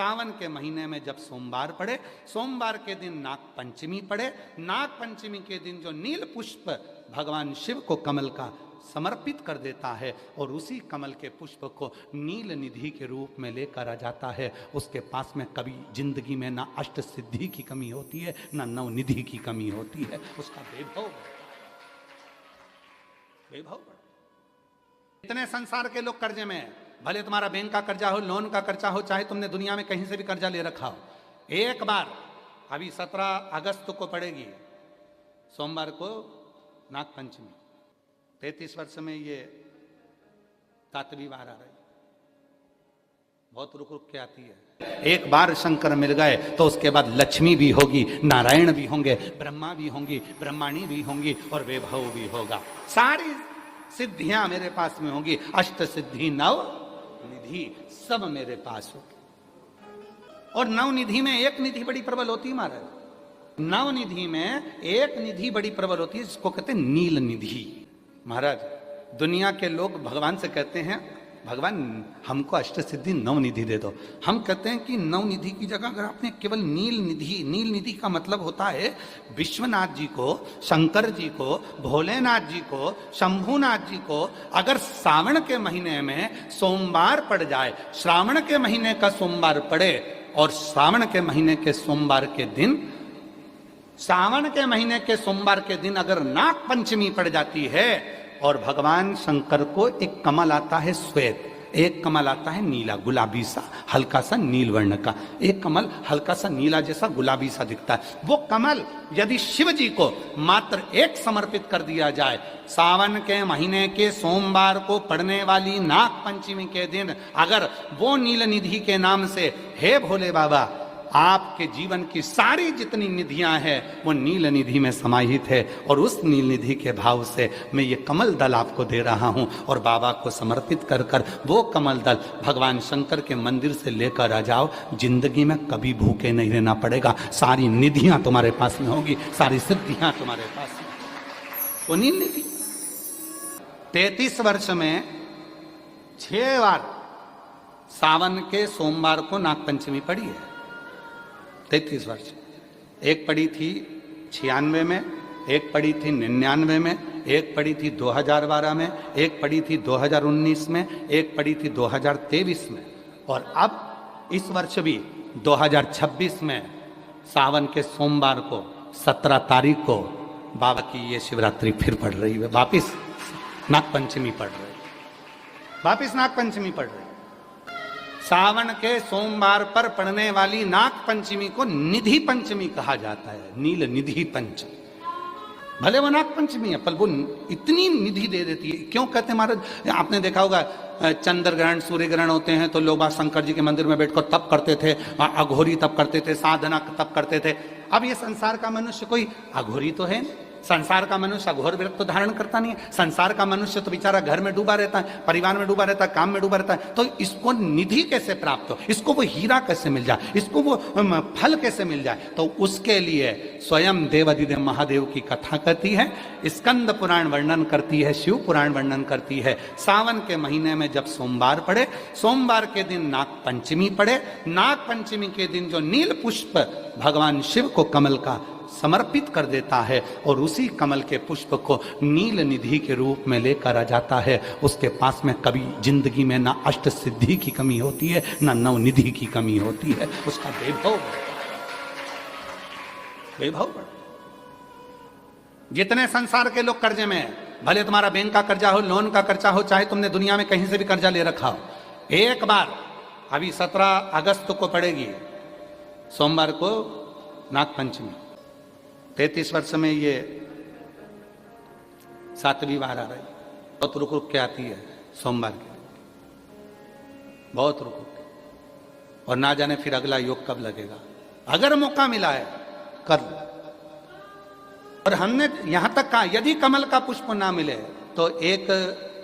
सावन के महीने में जब सोमवार पड़े, सोमवार के दिन नाग पंचमी पड़े, नाग पंचमी के दिन जो नील पुष्प भगवान शिव को कमल का समर्पित कर देता है और उसी कमल के पुष्प को नील निधि के रूप में लेकर आ जाता है, उसके पास में कभी जिंदगी में ना अष्ट सिद्धि की कमी होती है ना नवनिधि की कमी होती है, उसका वैभव इतने संसार के लोग कर्जे में हैं, भले तुम्हारा बैंक का कर्जा हो, लोन का कर्जा हो, चाहे तुमने दुनिया में कहीं से भी कर्जा ले रखा हो, एक बार अभी 17 अगस्त को पड़ेगी, सोमवार को नाग पंचमी, 33 वर्ष में ये 7वीं बार आ रही, बहुत रुक रुक के आती है। एक बार शंकर मिल गए तो उसके बाद लक्ष्मी भी होगी, नारायण भी होंगे, ब्रह्मा भी होंगी, ब्रह्माणी भी होंगी और वैभव भी होगा, सारी सिद्धियां मेरे पास में होंगी, अष्ट सिद्धि नव निधि सब मेरे पास होगी। और नव निधि में एक निधि बड़ी प्रबल होती है महाराज, नव निधि में एक निधि बड़ी प्रबल होती है जिसको कहते हैं नील निधि। महाराज दुनिया के लोग भगवान से कहते हैं भगवान हमको अष्ट सिद्धि नव निधि दे दो, हम कहते हैं कि नव निधि की जगह अगर आपने केवल नील निधि का मतलब होता है विश्वनाथ जी को, शंकर जी को, भोलेनाथ जी को, शंभुनाथ जी को अगर सावन के महीने में सोमवार पड़ जाए, श्रावण के महीने का सोमवार पड़े और श्रावण के महीने के सोमवार के दिन, सावन के महीने के सोमवार के दिन अगर नाग पंचमी पड़ जाती है और भगवान शंकर को एक कमल आता है श्वेत, एक कमल आता है नीला गुलाबी सा हल्का सा नील वर्ण का, एक कमल हल्का सा नीला जैसा गुलाबी सा दिखता है, वो कमल यदि शिव जी को मात्र एक समर्पित कर दिया जाए, सावन के महीने के सोमवार को पड़ने वाली नाग पंचमी के दिन अगर वो नील निधि के नाम से हे भोले बाबा आपके जीवन की सारी जितनी निधियां हैं वो नील निधि में समाहित है और उस नील निधि के भाव से मैं ये कमल दल आपको दे रहा हूं और बाबा को समर्पित कर कर वो कमल दल भगवान शंकर के मंदिर से लेकर आ जाओ, जिंदगी में कभी भूखे नहीं रहना पड़ेगा, सारी निधियां तुम्हारे पास में होगी, सारी सिद्धियां तुम्हारे पास में। वो नील निधि 33 वर्ष में 6 बार सावन के सोमवार को नाग पंचमी पड़ी है, 33 वर्ष। एक पड़ी थी 96 में, एक पड़ी थी 99 में, एक पड़ी थी 2012 में, एक पड़ी थी 2019 में, एक पड़ी थी 2023 में और अब इस वर्ष भी 2026 में सावन के सोमवार को 17 तारीख को बाबा की ये शिवरात्रि फिर पड़ रही है, वापिस नाग पंचमी पड़ रही है, वापिस नाग पंचमी पड़ रही है। सावन के सोमवार पर पड़ने वाली नाग पंचमी को निधि पंचमी कहा जाता है, नील निधि पंचमी। भले वो नाग पंचमी है पर वो इतनी निधि दे देती है। क्यों कहते हैं महाराज, आपने देखा होगा चंद्र ग्रहण सूर्य ग्रहण होते हैं तो लोग शंकर जी के मंदिर में बैठकर तप करते थे, अघोरी तप करते थे, साधना तप करते थे। अब ये संसार का मनुष्य कोई अघोरी तो है, संसार का मनुष्य अघोर व्रत तो धारण करता नहीं है, संसार का मनुष्य तो बेचारा घर में डूबा रहता है, परिवार में डूबा रहता है, काम में डूबा रहता है, तो इसको निधि कैसे प्राप्त हो, इसको वो हीरा कैसे मिल जाए, इसको वो फल कैसे मिल जाए, तो उसके लिए स्वयं देवाधिदेव महादेव की कथा कहती है, स्कंद पुराण वर्णन करती है, शिव पुराण वर्णन करती है। सावन के महीने में जब सोमवार पड़े, सोमवार के दिन नाग पंचमी पड़े, नाग पंचमी के दिन जो नील पुष्प भगवान शिव को कमल का समर्पित कर देता है और उसी कमल के पुष्प को नील निधि के रूप में लेकर आ जाता है, उसके पास में कभी जिंदगी में ना अष्ट सिद्धि की कमी होती है ना नव निधि की कमी होती है, उसका वैभव। जितने संसार के लोग कर्जे में हैं, भले तुम्हारा बैंक का कर्जा हो, लोन का कर्जा हो, चाहे तुमने दुनिया में कहीं से भी कर्जा ले रखा हो, एक बार अभी 17 अगस्त को पड़ेगी, सोमवार को नाग पंचमी, 33 वर्ष में ये 7वीं बार आ रही, बहुत रुक रुक के आती है सोमवार के, बहुत रुक रुक के, और ना जाने फिर अगला योग कब लगेगा। अगर मौका मिला है कर लो। और हमने यहां तक कहा यदि कमल का पुष्प ना मिले तो एक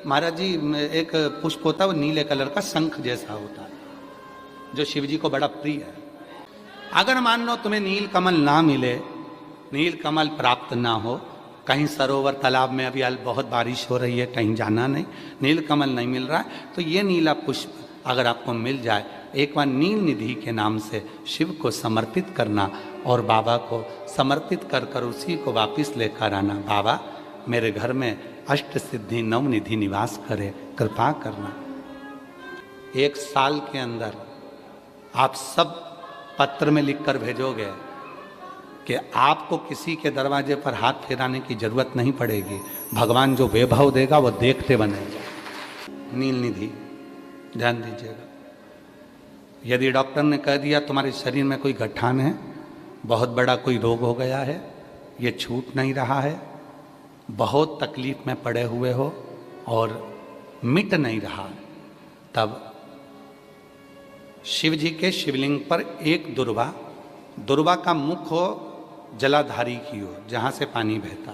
महाराज जी एक पुष्प होता है, वो नीले कलर का शंख जैसा होता है जो शिव जी को बड़ा प्रिय है। अगर मान लो तुम्हें नील कमल ना मिले, नील कमल प्राप्त ना हो, कहीं सरोवर तालाब में अभी बहुत बारिश हो रही है, कहीं जाना नहीं, नील कमल नहीं मिल रहा है, तो ये नीला पुष्प अगर आपको मिल जाए, एक बार नील निधि के नाम से शिव को समर्पित करना और बाबा को समर्पित कर कर उसी को वापस लेकर आना। बाबा मेरे घर में अष्ट सिद्धि नव निधि निवास करे, कृपा करना। 1 साल के अंदर आप सब पत्र में लिखकर भेजोगे कि आपको किसी के दरवाजे पर हाथ फेराने की जरूरत नहीं पड़ेगी, भगवान जो वैभव देगा वो देखते बनेगा। नील निधि ध्यान दीजिएगा। यदि डॉक्टर ने कह दिया तुम्हारे शरीर में कोई गठान है, बहुत बड़ा कोई रोग हो गया है, ये छूट नहीं रहा है, बहुत तकलीफ में पड़े हुए हो और मिट नहीं रहा, तब शिव जी के शिवलिंग पर एक दुर्वा का मुख हो जलाधारी की ओर जहाँ से पानी बहता,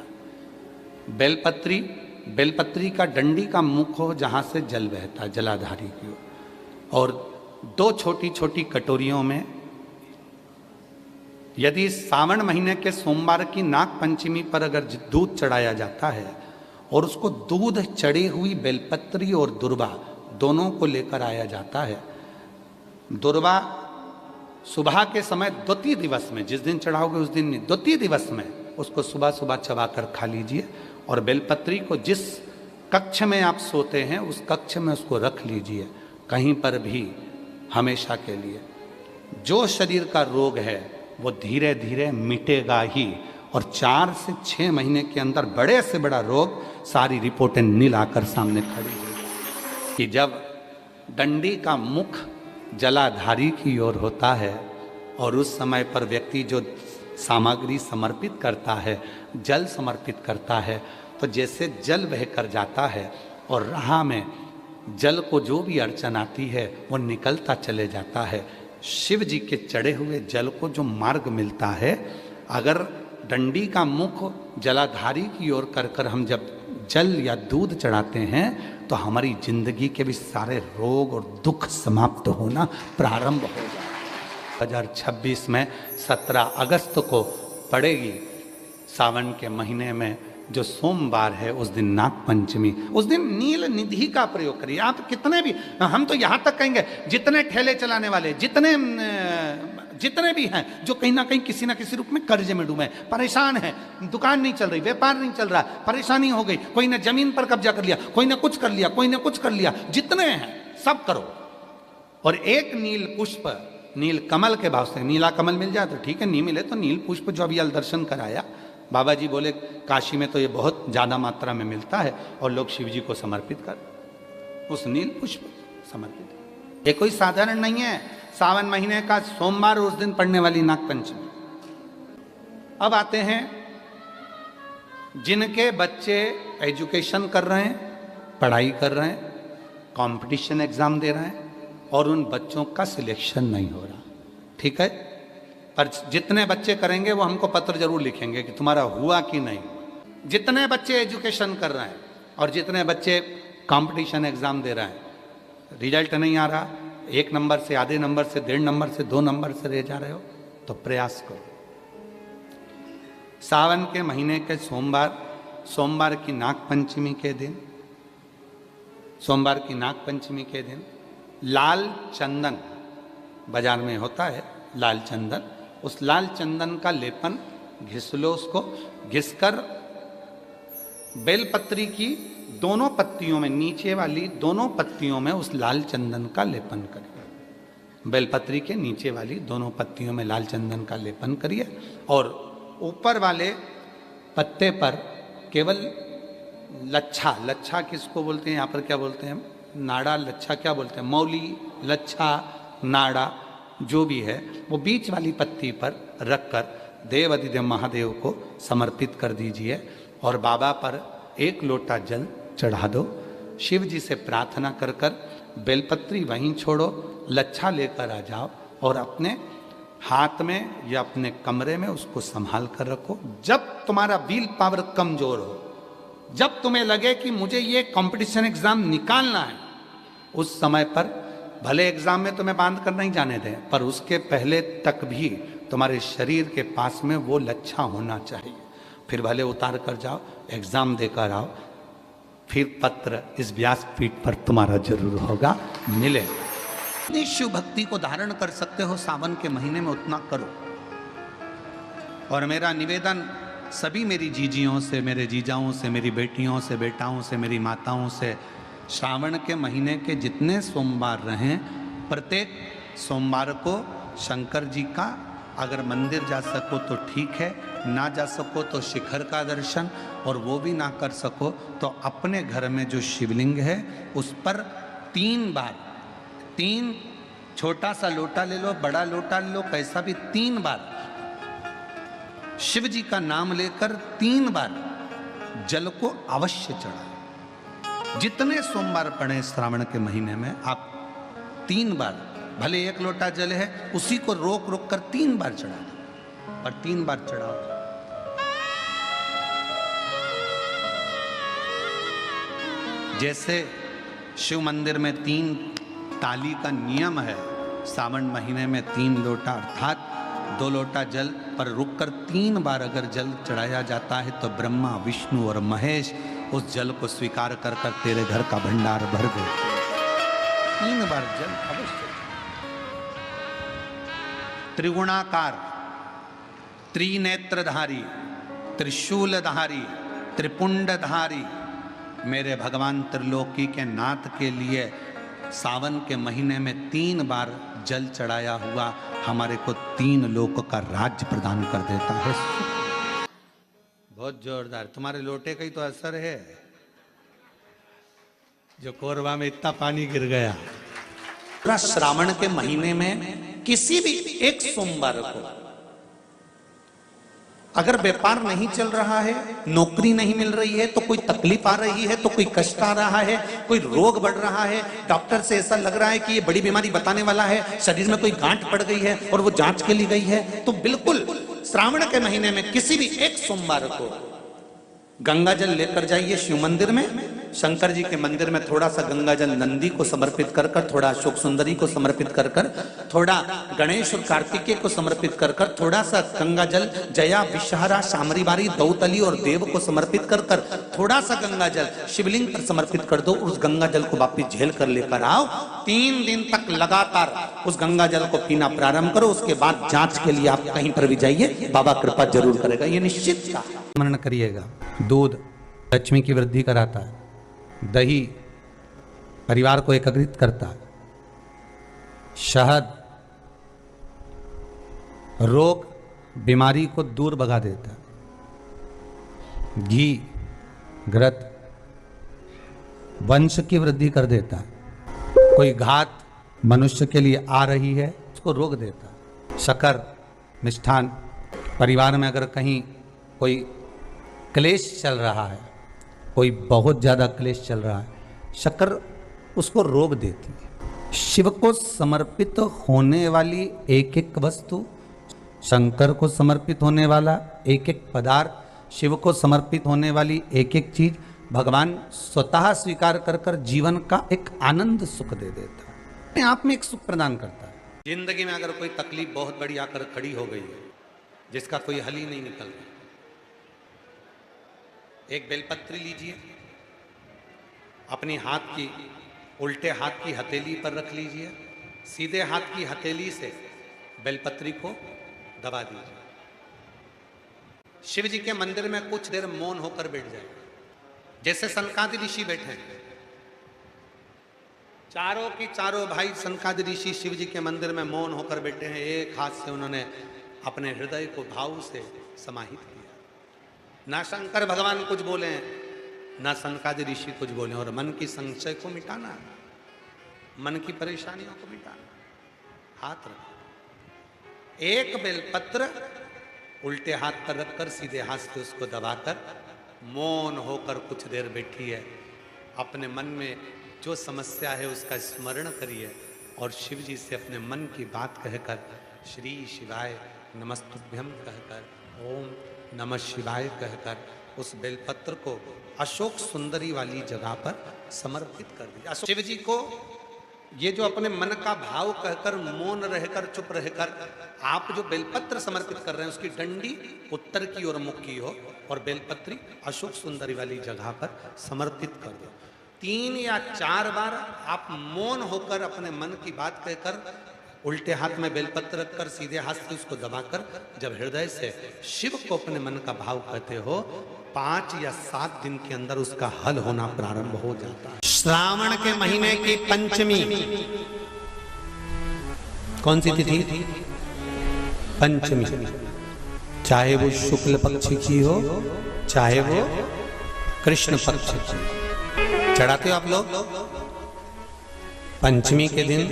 बेलपत्री का डंडी का मुख हो जहाँ से जल बहता जलाधारी की ओर, और 2 छोटी छोटी कटोरियों में यदि सावन महीने के सोमवार की नाग पंचमी पर अगर दूध चढ़ाया जाता है और उसको दूध चढ़ी हुई बेलपत्री और दुर्वा दोनों को लेकर आया जाता है, दुर्वा सुबह के समय द्वितीय दिवस में, जिस दिन चढ़ाओगे उस दिन नहीं, द्वितीय दिवस में उसको सुबह सुबह चबाकर खा लीजिए, और बेलपत्री को जिस कक्ष में आप सोते हैं उस कक्ष में उसको रख लीजिए, कहीं पर भी हमेशा के लिए। जो शरीर का रोग है वो धीरे धीरे मिटेगा ही, और 4 से 6 महीने के अंदर बड़े से बड़ा रोग सारी रिपोर्टें नील आकर सामने खड़ी होगी। कि जब डंडी का मुख जलाधारी की ओर होता है और उस समय पर व्यक्ति जो सामग्री समर्पित करता है, जल समर्पित करता है, तो जैसे जल बह कर जाता है और राह में जल को जो भी अड़चन आती है वो निकलता चले जाता है। शिव जी के चढ़े हुए जल को जो मार्ग मिलता है, अगर डंडी का मुख जलाधारी की ओर कर कर हम जब जल या दूध चढ़ाते हैं तो हमारी जिंदगी के भी सारे रोग और दुख समाप्त होना प्रारंभ हो जाए। 2026 में 17 अगस्त को पड़ेगी सावन के महीने में जो सोमवार है, उस दिन नाग पंचमी, उस दिन नील निधि का प्रयोग करिए। आप कितने भी, हम तो यहाँ तक कहेंगे जितने ठेले चलाने वाले, जितने भी हैं जो कहीं ना कहीं किसी ना किसी रूप में कर्ज में डूबे, परेशान है, दुकान नहीं चल रही, व्यापार नहीं चल रहा, परेशानी हो गई, कोई ने जमीन पर कब्जा कर लिया, कोई ने कुछ कर लिया, कोई ने कुछ कर लिया, जितने हैं सब करो। और एक नील पुष्प, नील कमल के भाव से, नीला कमल मिल जाए तो ठीक है, नहीं मिले तो नील पुष्प जो अभी दर्शन कराया, बाबा जी बोले काशी में तो ये बहुत ज़्यादा मात्रा में मिलता है और लोग शिव जी को समर्पित कर, उस नील पुष्प समर्पित। ये कोई साधारण नहीं है, सावन महीने का सोमवार उस दिन पड़ने वाली नाग पंचमी। अब आते हैं जिनके बच्चे एजुकेशन कर रहे हैं, पढ़ाई कर रहे हैं, कंपटीशन एग्जाम दे रहे हैं और उन बच्चों का सिलेक्शन नहीं हो रहा, ठीक है, पर जितने बच्चे करेंगे वो हमको पत्र जरूर लिखेंगे कि तुम्हारा हुआ कि नहीं। जितने बच्चे एजुकेशन कर रहे हैं और जितने बच्चे कंपटीशन एग्जाम दे रहे हैं, रिजल्ट नहीं आ रहा, 1 नंबर से, आधे नंबर से, 1.5 नंबर से, 2 नंबर से रह जा रहे हो, तो प्रयास करो। सावन के महीने के सोमवार की नाग पंचमी के दिन, सोमवार की नाग पंचमी के दिन लाल चंदन बाजार में होता है, लाल चंदन, उस लाल चंदन का लेपन घिस लो, उसको घिसकर बेलपत्री की दोनों पत्तियों में, नीचे वाली दोनों पत्तियों में उस लाल चंदन का लेपन करिए। बेलपत्री के नीचे वाली दोनों पत्तियों में लाल चंदन का लेपन करिए और ऊपर वाले पत्ते पर केवल लच्छा किसको बोलते हैं यहाँ पर, क्या बोलते हैं, नाड़ा, लच्छा क्या बोलते हैं, मौली, लच्छा, नाड़ा जो भी है, वो बीच वाली पत्ती पर रखकर देव अधिदेव महादेव को समर्पित कर दीजिए और बाबा पर 1 लोटा जल चढ़ा दो। शिव जी से प्रार्थना कर कर बेलपत्री वहीं छोड़ो, लच्छा लेकर आ जाओ और अपने हाथ में या अपने कमरे में उसको संभाल कर रखो। जब तुम्हारा विल पावर कमजोर हो, जब तुम्हें लगे कि मुझे ये कंपटीशन एग्जाम निकालना है, उस समय पर भले एग्जाम में तुम्हें बांध कर नहीं जाने दें, पर उसके पहले तक भी तुम्हारे शरीर के पास में वो लच्छा होना चाहिए। फिर भले उतार कर जाओ, एग्जाम देकर आओ, फिर पत्र इस व्यासपीठ पर तुम्हारा जरूर होगा, मिले। जितनी शिव भक्ति को धारण कर सकते हो सावन के महीने में उतना करो। और मेरा निवेदन सभी मेरी जीजियों से, मेरे जीजाओं से, मेरी बेटियों से, बेटाओं से, मेरी माताओं से, श्रावण के महीने के जितने सोमवार रहें, प्रत्येक सोमवार को शंकर जी का अगर मंदिर जा सको तो ठीक है, ना जा सको तो शिखर का दर्शन, और वो भी ना कर सको तो अपने घर में जो शिवलिंग है उस पर 3 बार, 3 छोटा सा लोटा ले लो, बड़ा लोटा ले लो, कैसा भी 3 बार शिव जी का नाम लेकर 3 बार जल को अवश्य चढ़ाएं। जितने सोमवार पड़े श्रावण के महीने में आप 3 बार, भले 1 लोटा जल है उसी को रोक रोक कर 3 बार चढ़ा दो, और 3 बार चढ़ाओ। जैसे शिव मंदिर में 3 ताली का नियम है, सावन महीने में 3 लोटा अर्थात 2 लोटा जल पर रुककर 3 बार अगर जल चढ़ाया जाता है तो ब्रह्मा, विष्णु और महेश उस जल को स्वीकार कर कर तेरे घर का भंडार भर दे। 3 बार जल अवश्य। त्रिगुणाकार, त्रिनेत्रधारी, त्रिशूलधारी, त्रिपुंडधारी मेरे भगवान त्रिलोकी के नाथ के लिए सावन के महीने में 3 बार जल चढ़ाया हुआ हमारे को 3 लोक का राज्य प्रदान कर देता है। बहुत जोरदार। तुम्हारे लोटे का ही तो असर है जो कोरबा में इतना पानी गिर गया। पूरा श्रावण के महीने में किसी भी एक सोमवार को अगर व्यापार नहीं चल रहा है, नौकरी नहीं मिल रही है, तो कोई तकलीफ आ रही है, तो कोई कष्ट आ रहा है, कोई रोग बढ़ रहा है, डॉक्टर से ऐसा लग रहा है कि ये बड़ी बीमारी बताने वाला है, शरीर में कोई गांठ पड़ गई है और वो जांच के लिए गई है, तो बिल्कुल श्रावण के महीने में किसी भी एक सोमवार को गंगा जल लेकर जाइए शिव मंदिर में। शंकर जी के मंदिर में थोड़ा सा गंगा जल नंदी को समर्पित कर कर, थोड़ा अशोक सुंदरी को समर्पित कर कर, थोड़ा गणेश और कार्तिकेय को समर्पित कर कर, थोड़ा सा गंगा जल जया, विषहरा, शामरी बारी, दौतली और देव को समर्पित कर कर, थोड़ा सा गंगा जल शिवलिंग पर समर्पित कर दो। उस गंगा जल को वापिस झेल कर लेकर आओ। 3 दिन तक लगातार उस गंगा जल को पीना प्रारंभ करो। उसके बाद जांच के लिए आप कहीं पर भी जाइए, बाबा कृपा जरूर करेगा, ये निश्चित था। स्मरण करिएगा, दूध लक्ष्मी की वृद्धि कराता है, दही परिवार को एकत्रित करता है, शहद रोग बीमारी को दूर भगा देता है, घी घृत वंश की वृद्धि कर देता है, कोई घात मनुष्य के लिए आ रही है उसको रोक देता है, शक्कर मिष्ठान परिवार में अगर कहीं कोई क्लेश चल रहा है, कोई बहुत ज़्यादा क्लेश चल रहा है, शक्कर उसको रोक देती है। शिव को समर्पित होने वाली एक एक वस्तु, शंकर को समर्पित होने वाला एक एक पदार्थ, शिव को समर्पित होने वाली एक एक चीज भगवान स्वतः स्वीकार कर कर जीवन का एक आनंद सुख दे देता है, अपने आप में एक सुख प्रदान करता है। जिंदगी में अगर कोई तकलीफ बहुत बड़ी आकर खड़ी हो गई है जिसका कोई हल ही नहीं निकल रहा, एक बेलपत्री लीजिए, अपनी हाथ की उल्टे हाथ की हथेली पर रख लीजिए, सीधे हाथ की हथेली से बेलपत्री को दबा दीजिए। शिव जी के मंदिर में कुछ देर मौन होकर बैठ जाए, जैसे सनकादि ऋषि बैठे हैं। चारों की चारों भाई सनकादि ऋषि शिव जी के मंदिर में मौन होकर बैठे हैं। एक हाथ से उन्होंने अपने हृदय को भाव से समाहित किया। ना शंकर भगवान कुछ बोले, ना सनकादि ऋषि कुछ बोले, और मन की संशय को मिटाना, मन की परेशानियों को मिटाना। हाथ रखो, एक बेलपत्र उल्टे हाथ पर रखकर सीधे हाथ से उसको दबाकर मौन होकर कुछ देर बैठी है। अपने मन में जो समस्या है उसका स्मरण करिए और शिव जी से अपने मन की बात कहकर श्री शिवाय नमस्तुभ्यम कहकर, ओम नमः शिवाय कहकर उस बेलपत्र को अशोक सुंदरी वाली जगह पर समर्पित कर दिया। शिव जी को ये जो अपने मन का भाव कहकर मौन रहकर चुप रहकर आप जो बेलपत्र समर्पित कर रहे हैं उसकी डंडी उत्तर की ओर मुख की हो और बेलपत्री अशोक सुंदरी वाली जगह पर समर्पित कर दो। 3 या 4 बार आप मौन होकर अपने मन की बात कहकर उल्टे हाथ में बेलपत्र रखकर सीधे हाथ से उसको दबाकर जब हृदय से शिव को अपने मन का भाव कहते हो 5 या 7 दिन के अंदर उसका हल होना प्रारंभ हो जाता है। श्रावण के महीने की पंचमी कौन सी तिथि? पंचमी। चाहे वो शुक्ल पक्ष की हो चाहे वो कृष्ण पक्ष की। चढ़ाते हो आप लोग पंचमी के दिन,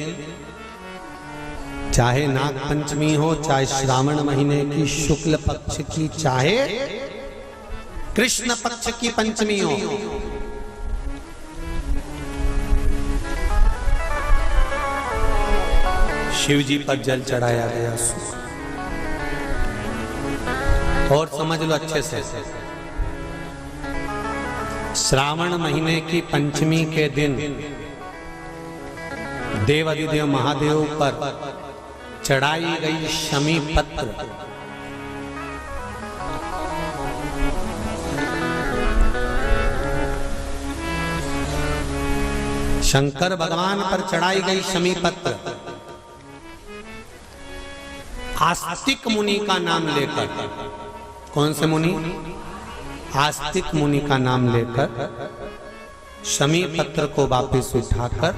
चाहे नाग पंचमी हो, चाहे श्रावण महीने की शुक्ल पक्ष की, चाहे कृष्ण पक्ष की पंचमी हो, शिव जी पर जल चढ़ाया गया। और समझ लो अच्छे से, श्रावण महीने की पंचमी के दिन देवाधिदेव महादेव पर चढ़ाई गई शमी पत्र शंकर भगवान पर चढ़ाई गई शमी पत्र आस्तिक मुनि का नाम लेकर, कौन से मुनि? आस्तिक मुनि का नाम लेकर शमी पत्र को वापस उठाकर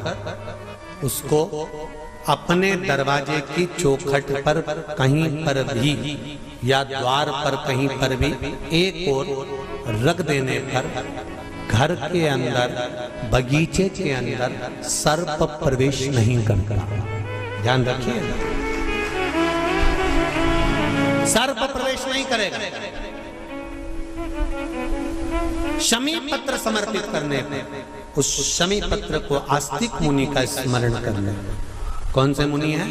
उसको अपने दरवाजे की चौखट पर कहीं पर भी या द्वार पर कहीं पर भी एक ओर रख देने पर घर के अंदर, बगीचे के अंदर सर्प प्रवेश नहीं करता। ध्यान रखिए, सर्प प्रवेश नहीं करेगा। शमी पत्र समर्पित करने पर, उस शमी पत्र को आस्तिक मुनि का स्मरण करने, कौन से मुनि है?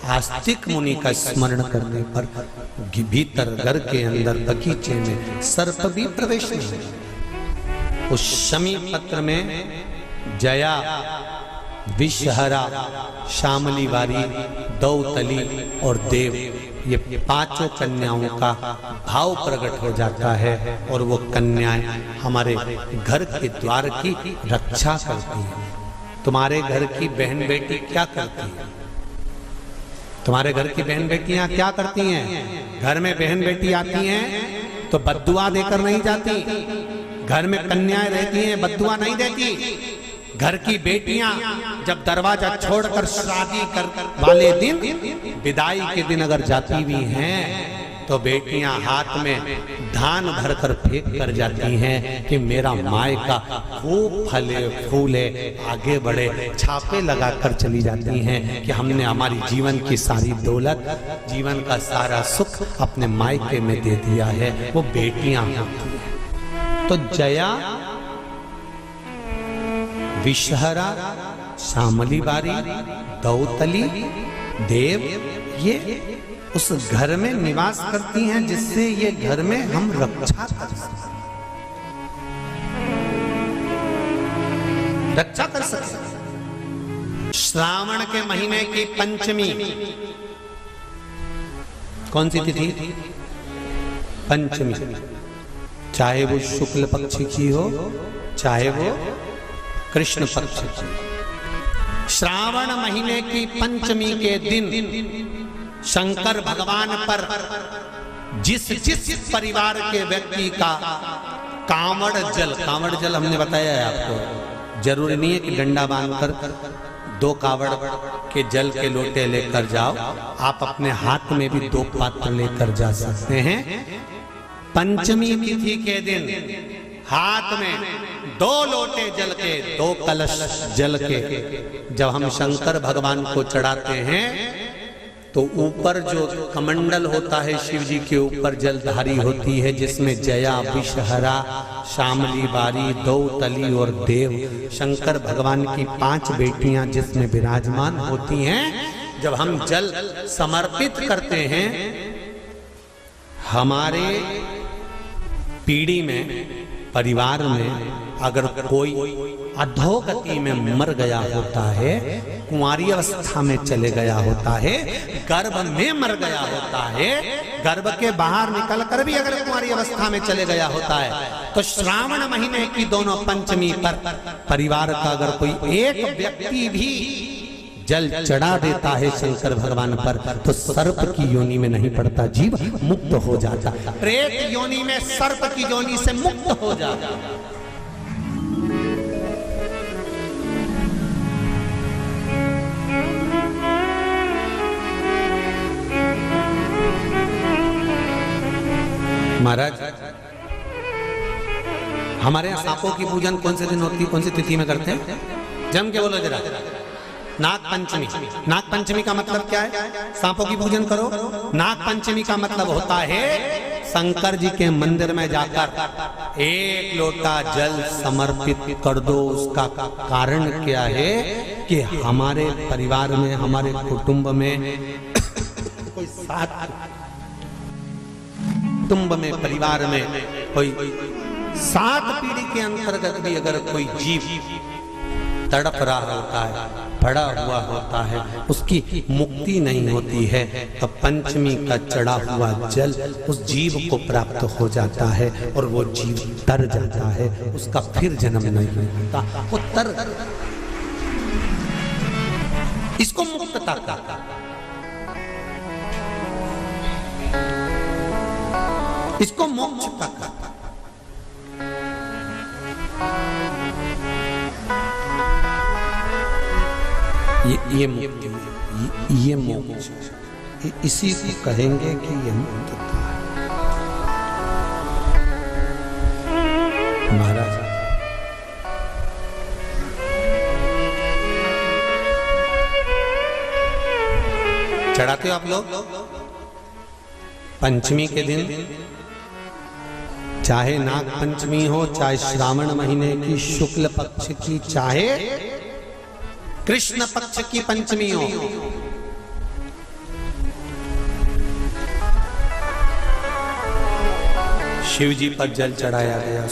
आस्तिक मुनि का स्मरण करने पर भीतर घर के अंदर बगीचे में सर्प भी प्रवेश नहीं। उस शमी पत्र में जया, विषहरा, शामली वारी, दौतली और देव, ये 5 कन्याओं का भाव प्रकट हो जाता है और वो कन्याएं हमारे घर के द्वार की रक्षा करती हैं। तुम्हारे घर की बहन बेटी क्या करती है? तुम्हारे घर की बहन बेटियां क्या करती हैं? घर में बहन बेटी आती हैं तो बद्दुआ देकर नहीं जाती। घर में कन्याएं रहती हैं, बद्दुआ नहीं देती। घर की बेटियां जब दरवाजा छोड़कर शादी कर वाले दिन, विदाई के दिन अगर जाती भी हैं तो बेटियां हाथ में धान भरकर फेंक कर जाती हैं कि मेरा मायका खूब फले फूले आगे बढ़े। छापे लगाकर चली जाती हैं कि हमने हमारी जीवन की सारी दौलत, जीवन का सारा सुख अपने मायके में दे दिया है। वो बेटियां होती हैं। तो जया, विषहरा, शामली बारी, दौतली, देव, ये उस घर में निवास करती हैं जिससे ये घर में हम रक्षा कर सकते, रक्षा कर सकते। श्रावण के महीने की पंचमी कौन सी तिथि? पंचमी। चाहे वो शुक्ल पक्ष की हो चाहे वो कृष्ण पक्ष की। श्रावण महीने की पंचमी के दिन शंकर भगवान पर जिस जिस परिवार के व्यक्ति का कांवड़ जल, कांवड़ जल हमने बताया है आपको, जरूरी नहीं है कि डंडा बांधकर 2 कांवड़ के जल के लोटे लेकर जाओ, आप अपने हाथ में भी 2 पात्र लेकर जा सकते हैं। पंचमी तिथि के दिन हाथ में 2 लोटे जल के, 2 कलश जल के जब हम शंकर भगवान को चढ़ाते हैं तो ऊपर जो कमंडल होता है शिव जी के ऊपर जलधारी होती है जिसमें जया, विषहरा, शामली बारी, दौतली और देव, शंकर भगवान की 5 बेटियां जिसमें विराजमान होती हैं। जब हम जल समर्पित करते हैं, हमारे पीढ़ी में परिवार में अगर कोई अधोगति में मर गया होता है, कुंवारी अवस्था में चले गया होता है, गर्भ में मर गया होता है, गर्भ के बाहर निकल कर भी अगर कुंवारी अवस्था में चले गया होता है, तो श्रावण महीने की दोनों पंचमी पर परिवार का अगर कोई एक व्यक्ति भी जल चढ़ा देता है शंकर भगवान पर, तो सर्प की योनि में नहीं पड़ता, जीव मुक्त हो जाता, प्रेत योनि में सर्प की योनि से मुक्त हो जाता। महाराज, हमारे यहाँ सांपों की पूजन कौन से दिन होती है, कौन सी तिथि में करते हैं? जम के बोलो जरा। नाग पंचमी। नाग पंचमी का मतलब क्या है? सांपों की पूजन करो। नाग पंचमी का मतलब होता है शंकर जी के मंदिर में जाकर एक लोटा जल समर्पित कर दो। उसका कारण क्या है कि हमारे परिवार में, हमारे कुटुंब में कोई कुटुंब में, परिवार में कोई 7 पीढ़ी के अंतर्गत भी अगर कोई जीव तड़प रहा होता है, पड़ा हुआ होता है, उसकी मुक्ति नहीं होती है, तो पंचमी का चढ़ा हुआ जल उस जीव को प्राप्त हो जाता है और वो जीव तर जाता है, उसका फिर जन्म नहीं होता, वो तर। इसको मुक्तता का, इसको मोक्षता का। ये मुक्ति, ये मोक्ष, इसी को कहेंगे कि ये मुक्तता है। महाराज, चढ़ाते हो आप लोग पंचमी के दिन, चाहे नाग पंचमी हो, चाहे श्रावण महीने की शुक्ल पक्ष की, चाहे कृष्ण पक्ष की पंचमी हो, शिव जी पर जल चढ़ाया गया।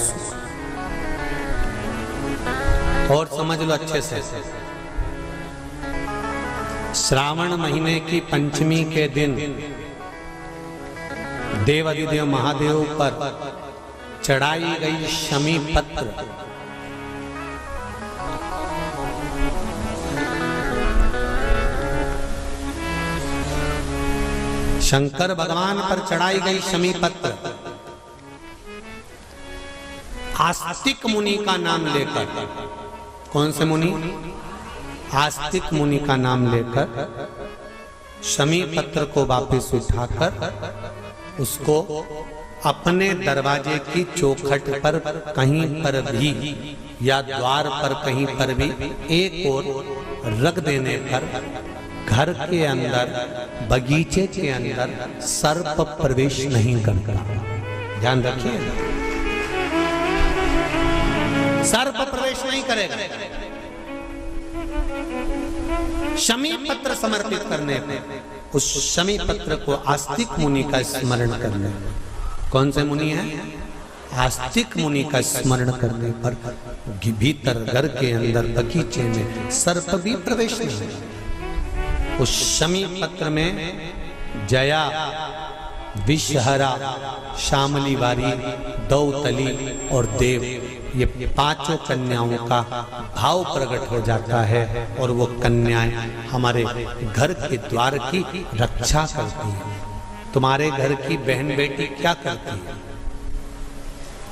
और समझ लो अच्छे से, श्रावण महीने की पंचमी के दिन देवाधिदेव महादेव पर चढ़ाई गई शमी पत्र, शंकर भगवान पर चढ़ाई गई शमी पत्र आस्तिक मुनि का नाम लेकर, कौन से मुनि? आस्तिक मुनि का नाम लेकर शमी पत्र को वापस उठाकर उसको अपने दरवाजे की चौखट पर कहीं पर भी या द्वार पर कहीं पर भी एक ओर रख देने पर घर के अंदर, बगीचे के अंदर सर्प प्रवेश नहीं करता। ध्यान रखिए, सर्प प्रवेश नहीं करेगा। शमी पत्र समर्पित करने पर, उस शमी पत्र को आस्तिक मुनि का स्मरण करने, कौन से मुनि है? आस्तिक मुनि का स्मरण करने पर भीतर घर के अंदर बगीचे में सर्प भी प्रवेश नहीं। उस शमी पत्र में जया, विषहरा, शामली वारी, दौतली और देव, ये 5 कन्याओं का भाव प्रकट हो जाता है और वो कन्याएं हमारे घर के द्वार की रक्षा करती हैं। तुम्हारे घर की बहन बेटी क्या करती है?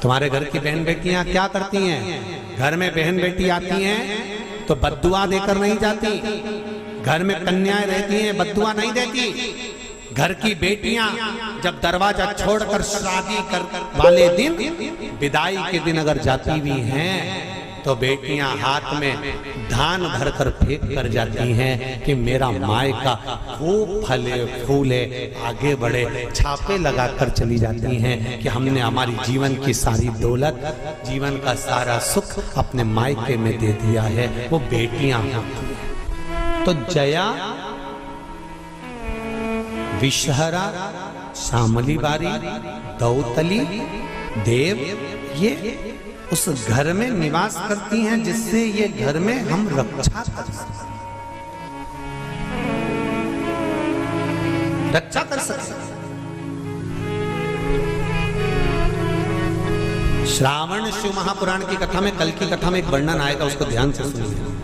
तुम्हारे घर की बहन बेटियां क्या करती हैं? घर में बहन बेटी आती हैं तो बद्दुआ देकर नहीं जाती। घर में कन्याएं रहती हैं, बद्दुआ नहीं देती। घर की बेटियां जब दरवाजा छोड़कर शादी कर वाले दिन, विदाई के दिन अगर जाती भी हैं तो बेटियां हाथ में धान भरकर फेंक कर जाती हैं कि मेरा मायका खूब फले फूले, आगे बढ़े। छापे लगाकर चली जाती हैं कि हमने हमारी जीवन की सारी दौलत, जीवन का सारा सुख अपने मायके में दे दिया है। वो बेटियां होती हैं। तो जया, विषहरा, शामली बारी, दौतली, देव, ये उस घर में निवास करती हैं जिससे ये घर में हम रक्षा कर सकते, रक्षा कर सकते। श्रावण शिव महापुराण की कथा में, कल की कथा में एक वर्णन आएगा, उसको ध्यान से सुनिए।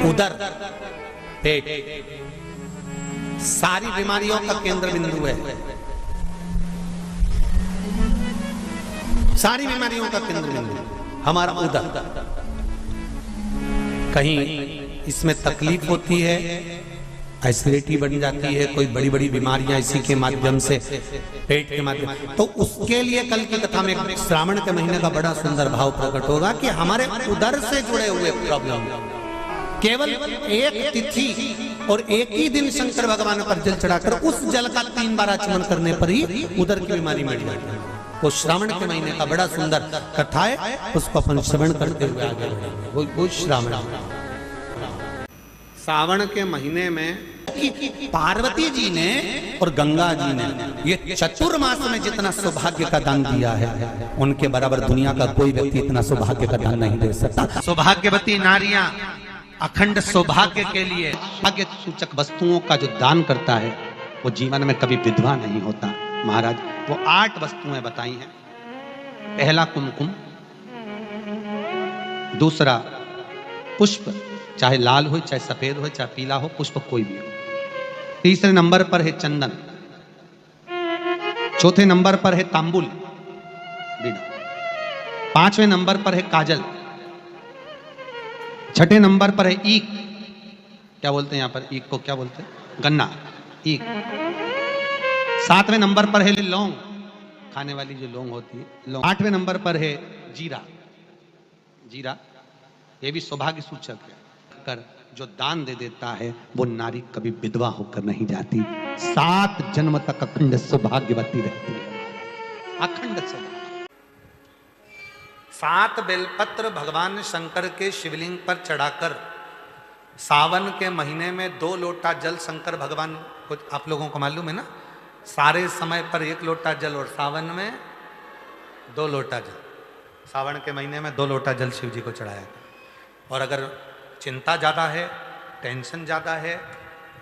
उदर, पेट, सारी बीमारियों का केंद्र बिंदु है, सारी बीमारियों का केंद्र बिंदु हमारा उदर। कहीं इसमें तकलीफ होती है, एसिडिटी बन जाती है, कोई बड़ी बड़ी बीमारियां इसी के माध्यम से, पेट के माध्यम, तो उसके लिए कल की कथा में श्रावण के महीने का बड़ा सुंदर भाव प्रकट होगा कि हमारे उदर से जुड़े हुए प्रॉब्लम, केवल एक तिथि और एक ही दिन शंकर भगवान पर जल चढ़ाकर उस जल का 3 बार आचमन करने पर ही उदर की बीमारी मिट जाती है। वो श्रावण के महीने का बड़ा सुंदर कथा है, उसको अपन श्रवण करते हुए आगे बढ़ेंगे। वो श्रावण, सावन के महीने में पार्वती जी ने और गंगा जी ने ये चतुर्मास में जितना सौभाग्य का दान दिया है, उनके बराबर दुनिया का कोई व्यक्ति इतना सौभाग्य का दान नहीं दे सकता। सौभाग्यवती नारियां अखंड सौभाग्य के लिए भाग्य सूचक वस्तुओं का जो दान करता है, वो जीवन में कभी विधवा नहीं होता। महाराज वो 8 वस्तुएं बताई हैं। पहला कुमकुम, दूसरा पुष्प, चाहे लाल हो, चाहे सफेद हो, चाहे पीला हो, पुष्प कोई भी हो। तीसरे नंबर पर है चंदन, चौथे नंबर पर है तांबुल बीड़ा, 5वें नंबर पर है काजल, 6ठे नंबर पर है ईख, क्या बोलते हैं यहां पर ईख को, क्या बोलते हैं, गन्ना, ईख। 7वें नंबर पर है लौंग, खाने वाली जो लौंग होती है, लौंग। 8वें नंबर पर है जीरा, जीरा ये भी सौभाग्य सूचक है। कर जो दान दे देता है वो नारी कभी विधवा होकर नहीं जाती, 7 जन्म तक अखंड सौभाग्यवती रहती है, अखंड सौभाग्य। 7 बेलपत्र भगवान शंकर के शिवलिंग पर चढ़ाकर सावन के महीने में 2 लोटा जल शंकर भगवान को, आप लोगों को मालूम है ना, सारे समय पर 1 लोटा जल और सावन में 2 लोटा जल, सावन के महीने में 2 लोटा जल शिव जी को चढ़ाया। और अगर चिंता ज़्यादा है, टेंशन ज़्यादा है,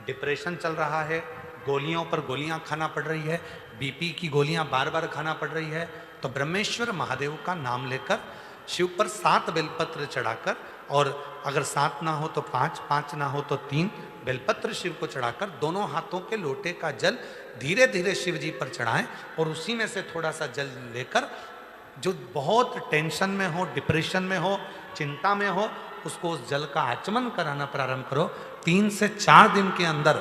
डिप्रेशन चल रहा है, गोलियों पर गोलियां खाना पड़ रही है, बीपी की गोलियां बार बार खाना पड़ रही है, तो ब्रह्मेश्वर महादेव का नाम लेकर शिव पर 7 बेलपत्र चढ़ाकर, और अगर 7 ना हो तो 5, 5 ना हो तो 3 बेलपत्र शिव को चढ़ाकर दोनों हाथों के लोटे का जल धीरे धीरे शिव जी पर चढ़ाएं, और उसी में से थोड़ा सा जल लेकर जो बहुत टेंशन में हो, डिप्रेशन में हो, चिंता में हो, उसको उस जल का आचमन कराना प्रारंभ करो। 3 से 4 दिन के अंदर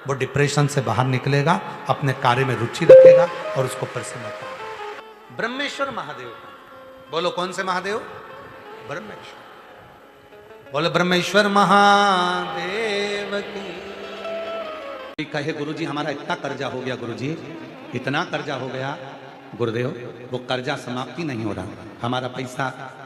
वो डिप्रेशन से बाहर निकलेगा, अपने कार्य में रुचि रखेगा और उसको प्रसन्नता। ब्रह्मेश्वर महादेव, बोलो कौन से महादेव? ब्रह्मेश्वर। बोलो ब्रह्मेश्वर महादेव की। कहे गुरुजी हमारा इतना कर्जा हो गया, गुरुजी इतना कर्जा हो गया, गुरुदेव वो कर्जा समाप्ति नहीं हो रहा, हमारा पैसा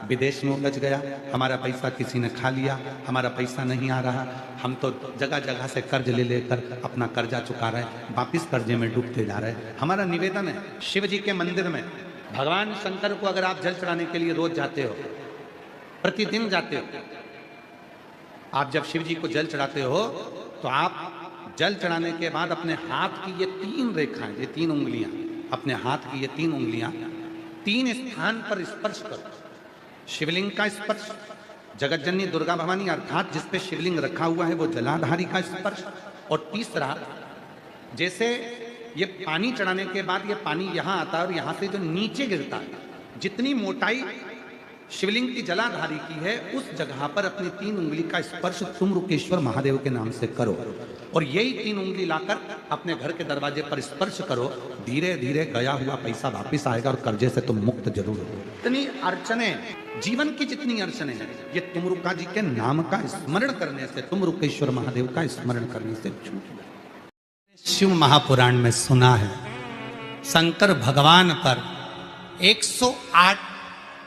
विदेश में उलझ गया, हमारा पैसा किसी ने खा लिया, हमारा पैसा नहीं आ रहा, हम तो जगह जगह से कर्ज ले लेकर अपना कर्जा चुका रहे, वापिस कर्जे में डूबते जा रहे। हमारा निवेदन है, शिव जी के मंदिर में भगवान शंकर को अगर आप जल चढ़ाने के लिए रोज जाते हो, प्रतिदिन जाते हो, आप जब शिव जी को जल चढ़ाते हो तो आप जल चढ़ाने के बाद अपने हाथ की ये 3 रेखाएं, ये 3 उंगलियां, अपने हाथ की ये 3 उंगलियां 3 स्थान पर स्पर्श करो। शिवलिंग का स्पर्श, जगतजननी दुर्गा भवानी अर्थात जिस पे शिवलिंग रखा हुआ है वो जलाधारी का स्पर्श, और तीसरा जैसे ये पानी चढ़ाने के बाद ये पानी यहाँ आता है और यहाँ से जो नीचे गिरता है, जितनी मोटाई शिवलिंग की जलाधारी की है उस जगह पर अपनी 3 उंगली का स्पर्श तुमरुकेश्वर महादेव के नाम से करो, और यही 3 उंगली लाकर अपने घर के दरवाजे पर स्पर्श करो। धीरे धीरे गया हुआ पैसा वापिस आएगा और कर्जे से तुम मुक्त जरूर हो। इतनी अड़चने, जीवन की जितनी अड़चने हैं, ये तुमरुका जी के नाम का स्मरण करने से, तुमरुकेश्वर महादेव का स्मरण करने से छूट। शिव महापुराण में सुना है शंकर भगवान पर 108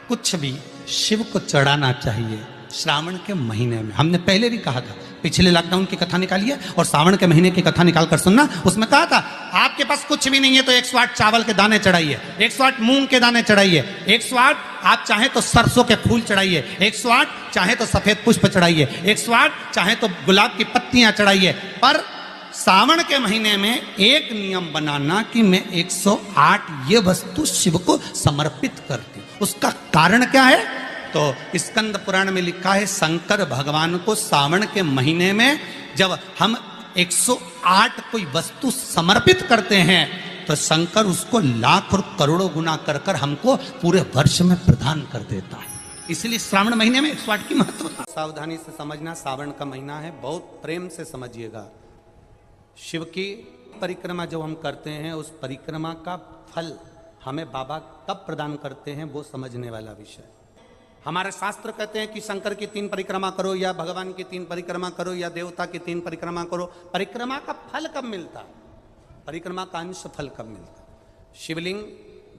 कुछ भी शिव को चढ़ाना चाहिए श्रावण के महीने में। हमने पहले भी कहा था पिछले लॉकडाउन की कथा निकालिए और सावन के महीने की कथा निकाल कर सुनना। उसमें कहा था आपके पास कुछ भी नहीं है तो 108 चावल के दाने चढ़ाइए, 108 मूंग के दाने चढ़ाइए, 108 आप चाहे तो सरसों के फूल चढ़ाइए, 108 चाहे तो सफेद पुष्प चढ़ाइए, 108 चाहे तो गुलाब की पत्तियां चढ़ाइए। पर सावन के महीने में एक नियम बनाना कि मैं 108 ये वस्तु शिव को समर्पित करती हूं। उसका कारण क्या है? तो स्कंद पुराण में लिखा है शंकर भगवान को सावन के महीने में जब हम 108 कोई वस्तु समर्पित करते हैं तो शंकर उसको लाख और करोड़ों गुना कर कर हमको पूरे वर्ष में प्रदान कर देता है। इसलिए श्रावण महीने में 108 की महत्वता। सावधानी से समझना, सावन का महीना है, बहुत प्रेम से समझिएगा। शिव की परिक्रमा जब हम करते हैं उस परिक्रमा का फल हमें बाबा कब प्रदान करते हैं वो समझने वाला विषय। हमारे शास्त्र कहते हैं कि शंकर की 3 परिक्रमा करो या भगवान की 3 परिक्रमा करो या देवता की 3 परिक्रमा करो। परिक्रमा का फल कब मिलता? परिक्रमा का अंश फल कब मिलता? शिवलिंग